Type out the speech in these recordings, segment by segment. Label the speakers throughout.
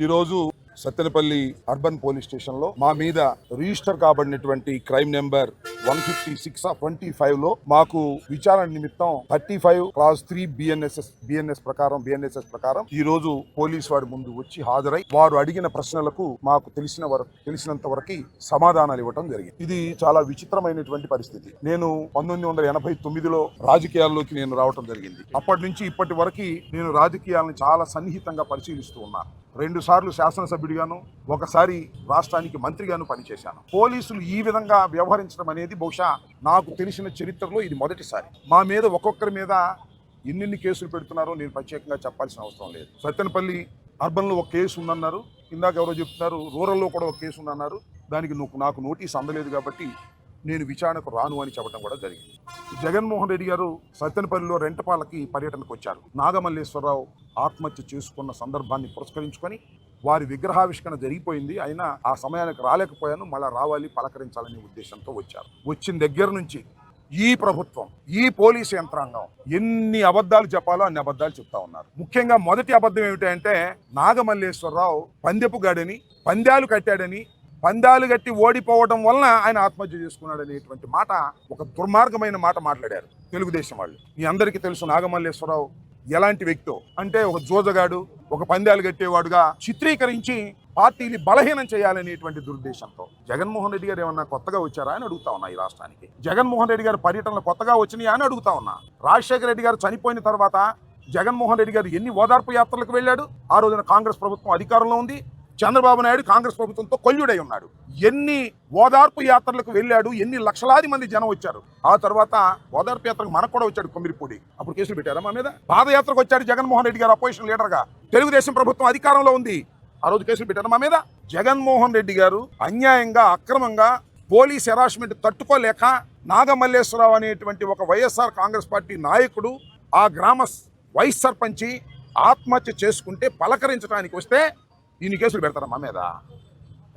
Speaker 1: ఈరోజు Sattenapalli urban police station లో మా మీద రిజిస్టర్ కాబడినటువంటి క్రైమ్ నెంబర్ 156/25 లో మాకు విచారణ నిమిత్తం 35 క్లాస్ 3 బిఎన్ఎస్ ప్రకారం ఈ రోజు పోలీస్ వారి ముందు వచ్చి హాజరై వారు అడిగిన ప్రశ్నలకు మాకు తెలిసినంత వరకు సమాధానాలు ఇవ్వటం జరిగింది. ఇది చాలా విచిత్రమైనటువంటి పరిస్థితి. నేను 1989లో రాజకీయాల్లోకి నేను రావటం జరిగింది. అప్పటి నుంచి ఇప్పటి వరకు నేను రాజకీయాలను చాలా సన్నిహితంగా పరిశీలిస్తూ ఉన్నాను. 2 సార్లు శాసనసభ్యుడిగాను, ఒకసారి రాష్ట్రానికి మంత్రిగాను పనిచేశాను. పోలీసులు ఈ విధంగా వ్యవహరించడం అనేది బహుశా నాకు తెలిసిన చరిత్రలో ఇది మొదటిసారి. మా మీద ఒక్కొక్కరి మీద ఎన్ని కేసులు పెడుతున్నారో నేను ప్రత్యేకంగా చెప్పాల్సిన అవసరం లేదు. సత్తెనపల్లి అర్బన్లో ఒక కేసు ఉందన్నారు, ఇందాక ఎవరో చెప్తున్నారు రూరల్లో కూడా ఒక కేసు ఉందన్నారు. దానికి నాకు నోటీస్ అందలేదు కాబట్టి నేను విచారణకు రాను అని చెప్పడం కూడా జరిగింది. జగన్మోహన్ రెడ్డి గారు సత్తెనపల్లిలో రెంటపాలకి పర్యటనకు వచ్చారు. నాగమల్లేశ్వరరావు ఆత్మహత్య చేసుకున్న సందర్భాన్ని పురస్కరించుకొని వారి విగ్రహావిష్కరణ జరిగిపోయింది. అయినా ఆ సమయానికి రాలేకపోయాను, మళ్ళీ రావాలి పలకరించాలనే ఉద్దేశంతో వచ్చారు. వచ్చిన దగ్గర నుంచి ఈ ప్రభుత్వం, ఈ పోలీసు యంత్రాంగం ఎన్ని అబద్ధాలు చెప్పాలో అన్ని అబద్ధాలు చెప్తా ఉన్నారు. ముఖ్యంగా మొదటి అబద్ధం ఏమిటంటే నాగమల్లేశ్వరరావు పందెపుగాడని, పందాలు కట్టాడని, పందాలు కట్టి ఓడిపోవడం వలన ఆయన ఆత్మహత్య చేసుకున్నాడు అనేటువంటి మాట, ఒక దుర్మార్గమైన మాట మాట్లాడారు తెలుగుదేశం వాళ్ళు. మీ అందరికీ తెలుసు నాగమల్లేశ్వరరావు ఎలాంటి వ్యక్తో. అంటే ఒక జోజగాడు, ఒక పందాలు కట్టేవాడుగా చిత్రీకరించి పార్టీని బలహీనం చేయాలనేటువంటి దురుద్దేశంతో జగన్మోహన్ రెడ్డి గారు ఏమన్నా కొత్తగా వచ్చారా అని అడుగుతా ఉన్నా. ఈ రాష్ట్రానికి జగన్మోహన్ రెడ్డి గారు పర్యటనలు కొత్తగా వచ్చినాయా అని అడుగుతా ఉన్నా. రాజశేఖర రెడ్డి గారు చనిపోయిన తర్వాత జగన్మోహన్ రెడ్డి గారు ఎన్ని ఓదార్పు యాత్రలకు వెళ్ళాడు? ఆ రోజున కాంగ్రెస్ ప్రభుత్వం అధికారంలో ఉంది. చంద్రబాబు నాయుడు కాంగ్రెస్ ప్రభుత్వంతో కొల్లుడై ఉన్నాడు. ఎన్ని ఓదార్పు యాత్రలకు వెళ్ళాడు, ఎన్ని లక్షలాది మంది జనం వచ్చారు. ఆ తర్వాత ఓదార్పు యాత్రకు మనకు కూడా వచ్చాడు కొమ్మిరిపూడి. అప్పుడు కేసులు పెట్టారా మా మీద? పాదయాత్రకు వచ్చాడు జగన్మోహన్ రెడ్డి గారు అపోజిషన్ లీడర్గా. తెలుగుదేశం ప్రభుత్వం అధికారంలో ఉంది, ఆ రోజు కేసులు పెట్టారా మా మీద? జగన్మోహన్ రెడ్డి గారు అన్యాయంగా, అక్రమంగా పోలీస్ హెరాస్మెంట్ తట్టుకోలేక నాగమల్లేశ్వరరావు అనేటువంటి ఒక వైఎస్ఆర్ కాంగ్రెస్ పార్టీ నాయకుడు ఆ గ్రామ వైస్ సర్పంచి ఆత్మహత్య చేసుకుంటే పలకరించడానికి వస్తే ఇన్ని కేసులు పెడతారా మా మీద?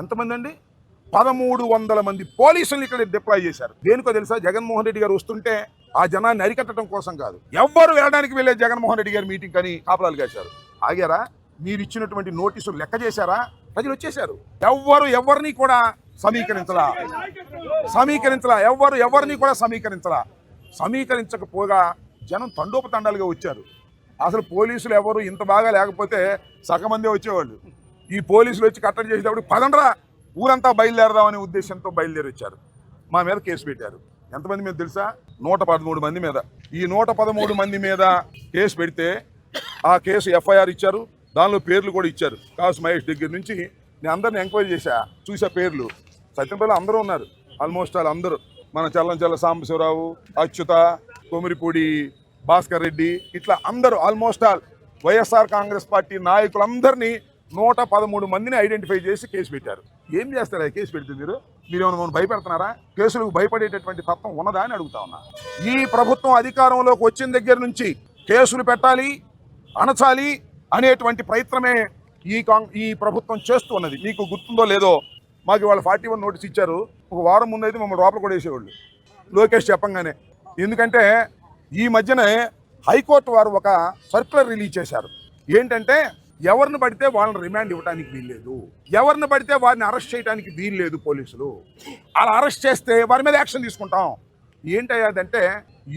Speaker 1: ఎంతమంది అండి? 1300 మంది పోలీసులు ఇక్కడ డిప్లాయ్ చేశారు. దేనికో తెలుసా? జగన్మోహన్ రెడ్డి గారు వస్తుంటే ఆ జనాన్ని అరికట్టడం కోసం కాదు. ఎవ్వరు వెళ్ళడానికి వెళ్ళే జగన్మోహన్ రెడ్డి గారి మీటింగ్ అని కాపలాలు కాశారు. ఆగారా? మీరు ఇచ్చినటువంటి నోటీసులు లెక్క చేశారా? ప్రజలు వచ్చేశారు. ఎవరిని కూడా సమీకరించలా, ఎవరిని కూడా సమీకరించకపోగా జనం తండోపతండాలుగా వచ్చారు. అసలు పోలీసులు ఎవరు ఇంత బాగా లేకపోతే సగమందే వచ్చేవాళ్ళు. ఈ పోలీసులు వచ్చి కట్టడి చేసేటప్పుడు పదండ్రా ఊరంతా బయలుదేరదామనే ఉద్దేశంతో బయలుదేరి వచ్చారు. మా మీద కేసు పెట్టారు. ఎంతమంది మీద తెలుసా? 113 మంది మీద. ఈ 113 మంది మీద కేసు పెడితే ఆ కేసు ఎఫ్ఐఆర్ ఇచ్చారు, దానిలో పేర్లు కూడా ఇచ్చారు. కాసు మహేష్ దగ్గర నుంచి నేను అందరిని ఎంక్వైరీ చూసా పేర్లు. సత్యంపల్లి అందరూ ఉన్నారు, ఆల్మోస్ట్ అందరూ. మన చల్లంచల్ల సాంబశివరావు, అచ్యుత, కొమిరిపూడి భాస్కర్ రెడ్డి, ఇట్లా అందరూ ఆల్మోస్ట్ వైఎస్ఆర్ కాంగ్రెస్ పార్టీ నాయకులందరినీ 113 మందిని ఐడెంటిఫై చేసి కేసు పెట్టారు. ఏం చేస్తారా కేసు పెడితే? మీరు ఏమైనా భయపెడుతున్నారా? కేసులకు భయపడేటటువంటి తత్వం ఉన్నదా అని అడుగుతా ఉన్నా. ఈ ప్రభుత్వం అధికారంలోకి వచ్చిన దగ్గర నుంచి కేసులు పెట్టాలి, అణచాలి అనేటువంటి ప్రయత్నమే ఈ ప్రభుత్వం చేస్తూ ఉన్నది. మీకు గుర్తుందో లేదో, మాకు ఇవాళ 41 నోటీస్ ఇచ్చారు. ఒక వారం ముందు అయితే మమ్మల్ని లోపల కూడా వేసేవాళ్ళు లోకేష్ చెప్పంగానే. ఎందుకంటే ఈ మధ్యనే హైకోర్టు వారు ఒక సర్క్యులర్ రిలీజ్ చేశారు. ఏంటంటే ఎవరిని పడితే వాళ్ళని రిమాండ్ ఇవ్వడానికి వీల్లేదు, ఎవరిని పడితే వారిని అరెస్ట్ చేయడానికి వీల్లేదు. పోలీసులు అలా అరెస్ట్ చేస్తే వారి మీద యాక్షన్ తీసుకుంటాం. ఏంటయ్యాదంటే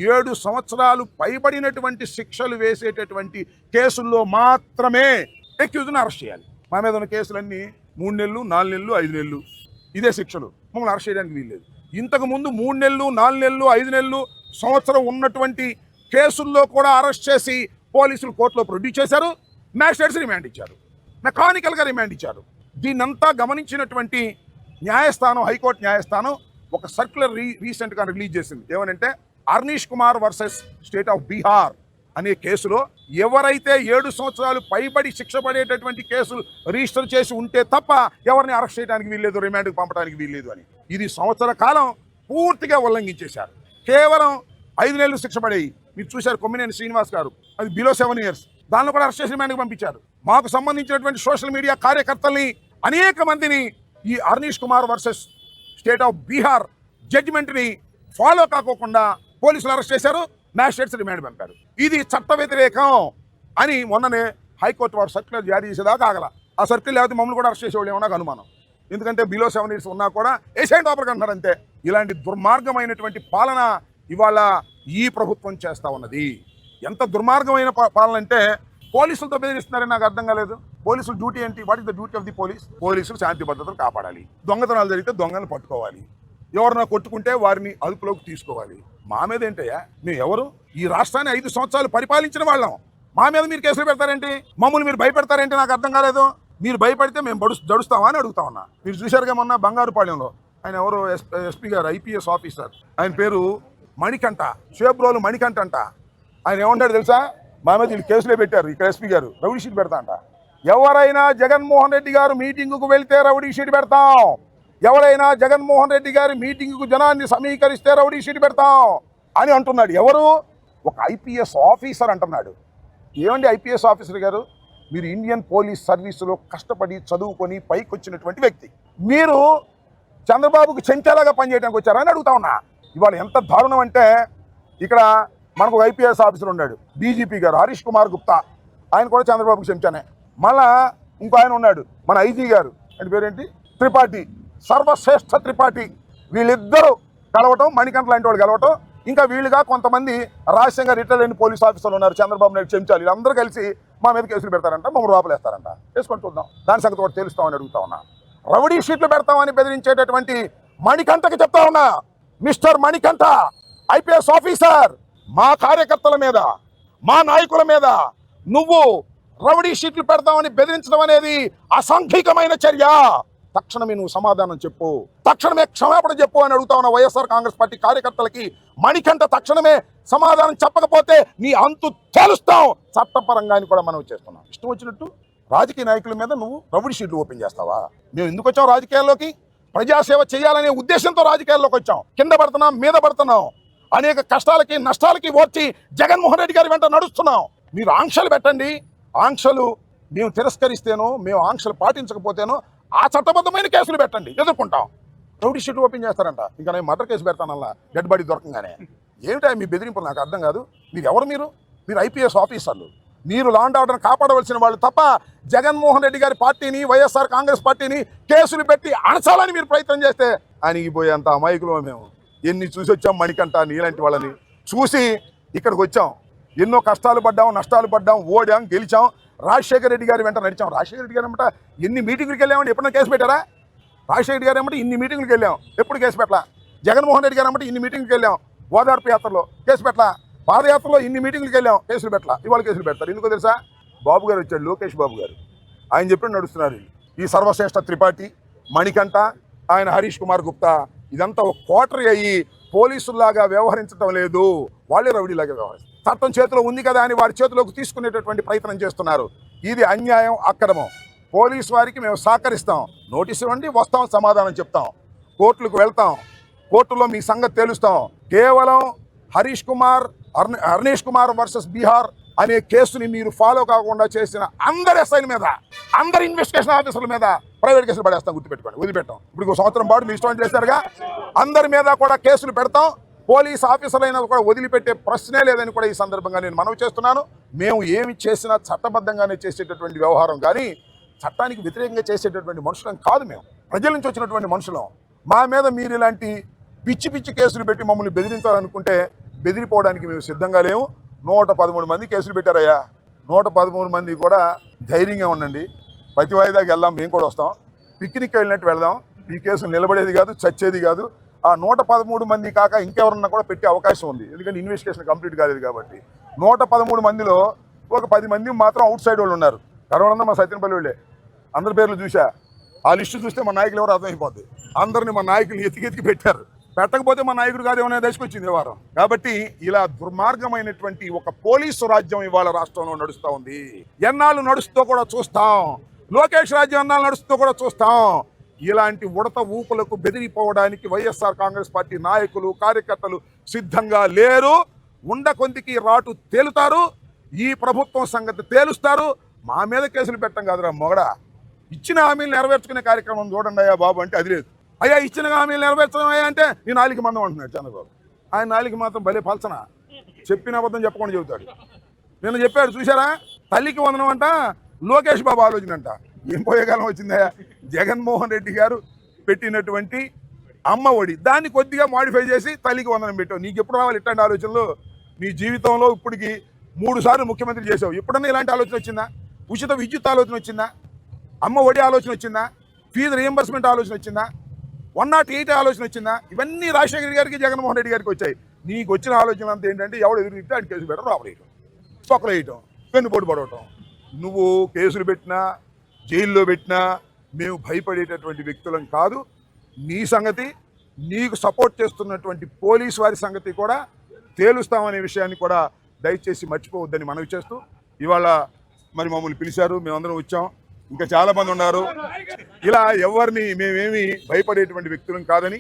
Speaker 1: 7 సంవత్సరాలు పైబడినటువంటి శిక్షలు వేసేటటువంటి కేసుల్లో మాత్రమే అక్యూజ్ని అరెస్ట్ చేయాలి. మా మీద ఉన్న కేసులన్నీ 3 నెలలు, 4 నెలలు, 5 నెలలు ఇదే శిక్షలు. మమ్మల్ని అరెస్ట్ చేయడానికి వీల్లేదు. ఇంతకుముందు 3 నెలలు, 4 నెలలు, 5 నెలలు, సంవత్సరం ఉన్నటువంటి కేసుల్లో కూడా అరెస్ట్ చేసి పోలీసులు కోర్టులో ప్రొడ్యూస్ చేశారు. మ్యాజిస్ట్రేట్స్ రిమాండ్ ఇచ్చారు, మెకానికల్గా రిమాండ్ ఇచ్చారు. దీన్నంతా గమనించినటువంటి న్యాయస్థానం, హైకోర్టు న్యాయస్థానం ఒక సర్క్యులర్ రీసెంట్గా రిలీజ్ చేసింది. ఏమనంటే Arnesh Kumar versus state of Bihar అనే కేసులో ఎవరైతే 7 సంవత్సరాలు పైబడి శిక్ష పడేటటువంటి కేసులు రిజిస్టర్ చేసి ఉంటే తప్ప ఎవరిని అరెస్ట్ చేయడానికి వీల్లేదు, రిమాండ్కి పంపడానికి వీల్లేదు అని. ఇది సంవత్సర కాలం పూర్తిగా ఉల్లంఘించేశారు. కేవలం 5 నెలలు శిక్ష పడేవి. మీరు చూశారు కొమ్మినేని శ్రీనివాస్ గారు, అది బిలో 7 years, దానిలో కూడా అరెస్ట్ చేసి రిమాండ్కి పంపించారు. మాకు సంబంధించినటువంటి సోషల్ మీడియా కార్యకర్తల్ని అనేక మందిని ఈ Arnesh Kumar versus state of Bihar జడ్జిమెంట్ని ఫాలో కాకోకుండా పోలీసులు అరెస్ట్ చేశారు, మ్యాజిస్ట్రేట్స్ రిమాండ్ పంపారు. ఇది చట్ట వ్యతిరేకం అని మొన్ననే హైకోర్టు వారు సర్క్యులర్ జారీ చేసేదాకా ఆగల. ఆ సర్కిల్ లేకపోతే మమ్మల్ని కూడా అరెస్ట్ చేసేవాళ్ళు ఏమో నాకు అనుమానం. ఎందుకంటే బిలో 7 years ఉన్నా కూడా ఏషియన్ టాపర్కి అంటున్నారు అంతే. ఇలాంటి దుర్మార్గమైనటువంటి పాలన ఇవాళ ఈ ప్రభుత్వం చేస్తూ ఉన్నది. ఎంత దుర్మార్గమైన పాలన అంటే పోలీసులతో బెదిరిస్తున్నారని నాకు అర్థం కాలేదు. పోలీసుల డ్యూటీ ఏంటి? What is the duty of the police? పోలీసులు శాంతి భద్రతలు కాపాడాలి, దొంగతనాలు జరిగితే దొంగలను పట్టుకోవాలి, ఎవరన్నా కొట్టుకుంటే వారిని అదుపులోకి తీసుకోవాలి. మా మీద ఏంటయ్యా? మేము ఎవరు? ఈ రాష్ట్రాన్ని 5 సంవత్సరాలు పరిపాలించిన వాళ్ళం. మా మీద మీరు కేసులు పెడతారేంటి? మమ్మల్ని మీరు భయపెడతారేంటి? నాకు అర్థం కాలేదు. మీరు భయపడితే మేము జడుస్తామా అని అడుగుతా ఉన్నా. మీరు చూశారుగా మొన్న బంగారుపాళ్యంలో ఆయన ఎవరు ఎస్పీ గారు, ఐపీఎస్ ఆఫీసర్, ఆయన పేరు మణికంఠ, షేబ్రోలు మణికంఠ అంట. ఆయన ఏమంటాడు తెలుసా? మా మీద వీళ్ళు కేసులే పెట్టారు. ఇక్కడ ఎస్పీ గారు రౌడీ షీట్ పెడతా అంట. ఎవరైనా జగన్మోహన్ రెడ్డి గారు మీటింగుకు వెళ్తే రౌడీ షీట్ పెడతాం, ఎవరైనా జగన్మోహన్ రెడ్డి గారి మీటింగుకు జనాన్ని సమీకరిస్తే రౌడీ షీట్ పెడతాం అని అంటున్నాడు. ఎవరు? ఒక ఐపీఎస్ ఆఫీసర్ అంటున్నాడు. ఏమండి ఐపీఎస్ ఆఫీసర్ గారు, మీరు ఇండియన్ పోలీస్ సర్వీసులో కష్టపడి చదువుకొని పైకి వచ్చినటువంటి వ్యక్తి, మీరు చంద్రబాబుకు చెంచాలాగా పనిచేయడానికి వచ్చారని అడుగుతా ఉన్నా. ఇవాళ ఎంత దారుణం అంటే, ఇక్కడ మనకు ఒక ఐపీఎస్ ఆఫీసర్ ఉన్నాడు, డీజీపీ గారు హరీష్ కుమార్ గుప్తా, ఆయన కూడా చంద్రబాబుకు చెంచానే. మళ్ళా ఇంకో ఆయన ఉన్నాడు మన ఐజీ గారు, ఆయన పేరేంటి, త్రిపాఠి, సర్వశ్రేష్ఠ త్రిపాఠి. వీళ్ళిద్దరూ కలవటం, మణికంఠ లాంటి వాళ్ళు కలవటం, ఇంకా వీళ్ళుగా కొంతమంది రాజశేఖర రిటైర్డ్ అయిన పోలీస్ ఆఫీసర్లు ఉన్నారు, చంద్రబాబు నాయుడు చెంచాలి. వీళ్ళందరూ కలిసి మా మీద కేసులు పెడతారంట, మమ్మల్ని లోపలేస్తారంట. వేసుకొని చూద్దాం, దాని సంగతి కూడా తెలుస్తామని అడుగుతా ఉన్నా. రౌడీ షీట్లు పెడతామని బెదిరించేటటువంటి మణికంఠకి చెప్తా ఉన్నా, మిస్టర్ మణికంఠ ఐపీఎస్ ఆఫీసర్, మా కార్యకర్తల మీద, మా నాయకుల మీద నువ్వు రౌడీ షీట్లు పెడతామని బెదిరించడం అనేది అసాంఘికమైన చర్య. తక్షణమే నువ్వు సమాధానం చెప్పు, తక్షణమే క్షమాపణ చెప్పు అని అడుగుతా ఉన్న వైఎస్ఆర్ కాంగ్రెస్ పార్టీ కార్యకర్తలకి. మణికంఠ తక్షణమే సమాధానం చెప్పకపోతే నీ అంతు తేలుస్తాం చట్టపరంగా అని కూడా మనం చేస్తున్నాం. ఇష్టం వచ్చినట్టు రాజకీయ నాయకుల మీద నువ్వు రౌడీ షీట్లు ఓపెన్ చేస్తావా? మేము ఎందుకు వచ్చాం రాజకీయాల్లోకి? ప్రజాసేవ చేయాలనే ఉద్దేశంతో రాజకీయాల్లోకి వచ్చాం. కింద పడుతున్నాం, మీద పడుతున్నాం, అనేక కష్టాలకి నష్టాలకి ఓర్చి జగన్మోహన్ రెడ్డి గారి వెంట నడుస్తున్నాం. మీరు ఆంక్షలు పెట్టండి, ఆంక్షలు మేము తిరస్కరిస్తేనో, మేము ఆంక్షలు పాటించకపోతేనో ఆ చట్టబద్ధమైన కేసులు పెట్టండి, ఎదుర్కొంటాం. రౌడీ షీట్ ఓపెన్ చేస్తారంట. ఇంకా నేను మర్డర్ కేసు పెడతానల్లా డెడ్ బాడీ దొరకంగానే. ఏమిటా మీ బెదిరింపులు? నాకు అర్థం కాదు. మీరు ఎవరు? మీరు ఐపీఎస్ ఆఫీసర్లు, మీరు లా అండ్ ఆర్డర్ని కాపాడవలసిన వాళ్ళు తప్ప జగన్మోహన్ రెడ్డి గారి పార్టీని, వైఎస్ఆర్ కాంగ్రెస్ పార్టీని కేసులు పెట్టి అణచాలని మీరు ప్రయత్నం చేస్తే అణిగిపోయేంత అమాయకులు మేము. ఎన్ని చూసి వచ్చాం మణికంఠ, నీలాంటి వాళ్ళని చూసి ఇక్కడికి వచ్చాం. ఎన్నో కష్టాలు పడ్డాం, నష్టాలు పడ్డాం, ఓడాం, గెలిచాం. రాజశేఖర రెడ్డి గారి వెంట నడిచాం. రాజశేఖర రెడ్డి గారు ఏమంట ఎన్ని మీటింగ్లకు వెళ్ళామంటే ఎప్పుడైనా కేసు పెట్టారా? రాజశేఖర రెడ్డి గారు ఏమంటే ఇన్ని మీటింగ్లకు వెళ్ళాం, ఎప్పుడు కేసు పెట్టలా. జగన్మోహన్ రెడ్డి గారు ఏమంటే ఇన్ని మీటింగ్కి వెళ్ళాం, ఓదార్పు యాత్రలో కేసు పెట్టలా. పాదయాత్రలో ఇన్ని మీటింగ్లకు వెళ్ళాం, కేసులు పెట్టలా. ఇవాళ కేసులు పెడతారు. ఎందుకో తెలుసా? బాబు గారు వచ్చాడు, లోకేష్ బాబు గారు, ఆయన చెప్పి నడుస్తున్నారు. ఈ సర్వశ్రేష్ఠ త్రిపాఠి, మణికంఠ, ఆయన హరీష్ కుమార్ గుప్తా, ఇదంతా ఒక కోటరీ అయ్యి పోలీసుల్లాగా వ్యవహరించడం లేదు, వాళ్ళే రౌడీలాగా వ్యవహరిస్తారు. చట్టం చేతిలో ఉంది కదా అని వారి చేతిలోకి తీసుకునేటటువంటి ప్రయత్నం చేస్తున్నారు. ఇది అన్యాయం, అక్రమం. పోలీసు వారికి మేము సహకరిస్తాం. నోటీసు ఇవ్వండి, వస్తాం, సమాధానం చెప్తాం, కోర్టులకు వెళ్తాం, కోర్టులో మీ సంగతి తేలుస్తాం. కేవలం హర్నేష్ కుమార్ వర్సెస్ బీహార్ అనే కేసుని మీరు ఫాలో కాకుండా చేసిన అందరి ఎస్ఐల మీద, అందరి ఇన్వెస్టిగేషన్ ఆఫీసర్ల మీద ప్రైవేట్ కేసులు పడేస్తాం, గుర్తుపెట్టుకోండి. వదిలిపెట్టాం. ఇప్పుడు 1 సంవత్సరం పాటు మీ ఇష్టం చేశారుగా, అందరి మీద కూడా కేసులు పెడతాం. పోలీస్ ఆఫీసర్లైనా కూడా వదిలిపెట్టే ప్రశ్నే లేదని కూడా ఈ సందర్భంగా నేను మనవి చేస్తున్నాను. మేము ఏమి చేసినా చట్టబద్ధంగానే చేసేటటువంటి వ్యవహారం కానీ చట్టానికి వ్యతిరేకంగా చేసేటటువంటి మనుషులం కాదు. మేము ప్రజల నుంచి వచ్చినటువంటి మనుషులం. మా మీద మీరు ఇలాంటి పిచ్చి పిచ్చి కేసులు పెట్టి మమ్మల్ని బెదిరించాలనుకుంటే బెదిరిపోవడానికి మేము సిద్ధంగా లేము. 113 మంది కేసులు పెట్టారయ్యా. 113 మంది కూడా ధైర్యంగా ఉండండి. ప్రతి వాయిదాకి వెళ్దాం, మేము కూడా వస్తాం. పిక్నిక్ వెళ్ళినట్టు వెళ్దాం. ఈ కేసులు నిలబడేది కాదు, చచ్చేది కాదు. ఆ 113 మంది కాక ఇంకెవరన్నా కూడా పెట్టే అవకాశం ఉంది, ఎందుకంటే ఇన్వెస్టిగేషన్ కంప్లీట్ కాలేదు కాబట్టి. 113 మందిలో ఒక 10 మంది మాత్రం అవుట్ సైడ్ వాళ్ళు ఉన్నారు. కరోనా మా సత్యనపల్లి వాళ్ళే. అందరి పేర్లు చూసా. ఆ లిస్టు చూస్తే మా నాయకులు ఎవరు అర్థమైపోద్ది. అందరిని మా నాయకులు ఎతికి పెట్టారు. పెట్టకపోతే మా నాయకుడు కాదు ఏమైనా దశకొచ్చింది వారం. కాబట్టి ఇలా దుర్మార్గమైనటువంటి ఒక పోలీసు రాజ్యం ఇవాళ రాష్ట్రంలో నడుస్తూ ఉంది. ఎన్నాళ్ళు నడుస్తూ కూడా చూస్తాం. లోకేష్ రాజ్యం ఎన్నాళ్ళు నడుస్తూ కూడా చూస్తాం. ఇలాంటి ఉడత ఊపులకు బెదిరిపోవడానికి వైఎస్ఆర్ కాంగ్రెస్ పార్టీ నాయకులు, కార్యకర్తలు సిద్ధంగా లేరు. కొందికి రాటు తేలుతారు. ఈ ప్రభుత్వం సంగతి తేలుస్తారు. మా మీద కేసులు పెట్టడం కాదురా మొగడా. ఇచ్చిన హామీలు నెరవేర్చుకునే కార్యక్రమం చూడండి అయ్యా బాబు అంటే అది లేదు. అయ్యా ఇచ్చిన హామీలు నెరవేర్చడం అయ్యా అంటే నీ నాలుగు మందం అంటున్నాడు చంద్రబాబు. ఆయన నాలుగు మాత్రం భలే పలచన, చెప్పిన అబద్ధం చెప్పకుండా చెబుతాడు. నిన్న చెప్పాడు చూసారా, తల్లికి వందనం అంట లోకేష్ బాబు ఆలోచన అంట. ఏం పోయే కాలం వచ్చిందా? జగన్మోహన్ రెడ్డి గారు పెట్టినటువంటి అమ్మ ఒడి దాన్ని కొద్దిగా మాడిఫై చేసి తల్లికి వందనం పెట్టావు. నీకు ఎప్పుడు రావాలి ఇట్లాంటి ఆలోచనలు? నీ జీవితంలో ఇప్పటికి 3 సార్లు ముఖ్యమంత్రి చేసావు. ఎప్పుడన్నా ఇలాంటి ఆలోచన వచ్చిందా? ఉచిత విద్యుత్ ఆలోచన వచ్చిందా? అమ్మ ఒడి ఆలోచన వచ్చిందా? ఫీజు రియంబర్స్మెంట్ ఆలోచన వచ్చిందా? 108 ఆలోచన వచ్చిందా? ఇవన్నీ రాజశేఖర గారికి జగన్మోహన్ రెడ్డి గారికి వచ్చాయి. నీకు వచ్చిన ఆలోచన అంతా ఏంటంటే ఎవడు ఎదురుగితే ఆయన కేసు పెట్టడం, రావడం, పక్కలు వేయటం, వెన్నుపోటు పడవటం. నువ్వు కేసులు పెట్టినా జైల్లో పెట్టినా మేము భయపడేటటువంటి వ్యక్తులం కాదు. నీ సంగతి, నీకు సపోర్ట్ చేస్తున్నటువంటి పోలీసు వారి సంగతి కూడా తేలుస్తామనే విషయాన్ని కూడా దయచేసి మర్చిపోవద్దని మనవి చేస్తూ, ఇవాళ మరి మమ్మల్ని పిలిచారు, మేమందరం వచ్చాం. ఇంకా చాలా మంది ఉన్నారు. ఇలా ఎవరిని మేమేమి భయపడేటువంటి వ్యక్తులం కాదని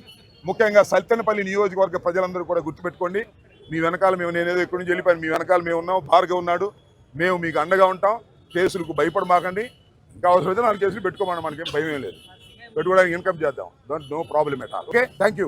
Speaker 1: ముఖ్యంగా సల్తనపల్లి నియోజకవర్గ ప్రజలందరూ కూడా గుర్తుపెట్టుకోండి. మీ వెనకాల మేము, నేనేదో ఎక్కడి నుంచి వెళ్ళిపోయాను, మీ వెనకాల మేము ఉన్నాం, భార్గవ్ ఉన్నాడు, మేము మీకు అండగా ఉంటాం. కేసులకు భయపడమాకండి. ఇంకా అవసరమైతే 4 కేసులు పెట్టుకోమని, మనకేం భయం లేదు. పెట్టుకోవడానికి ఇన్కమ్ చేద్దాం. No problem at all. Okay, thank you.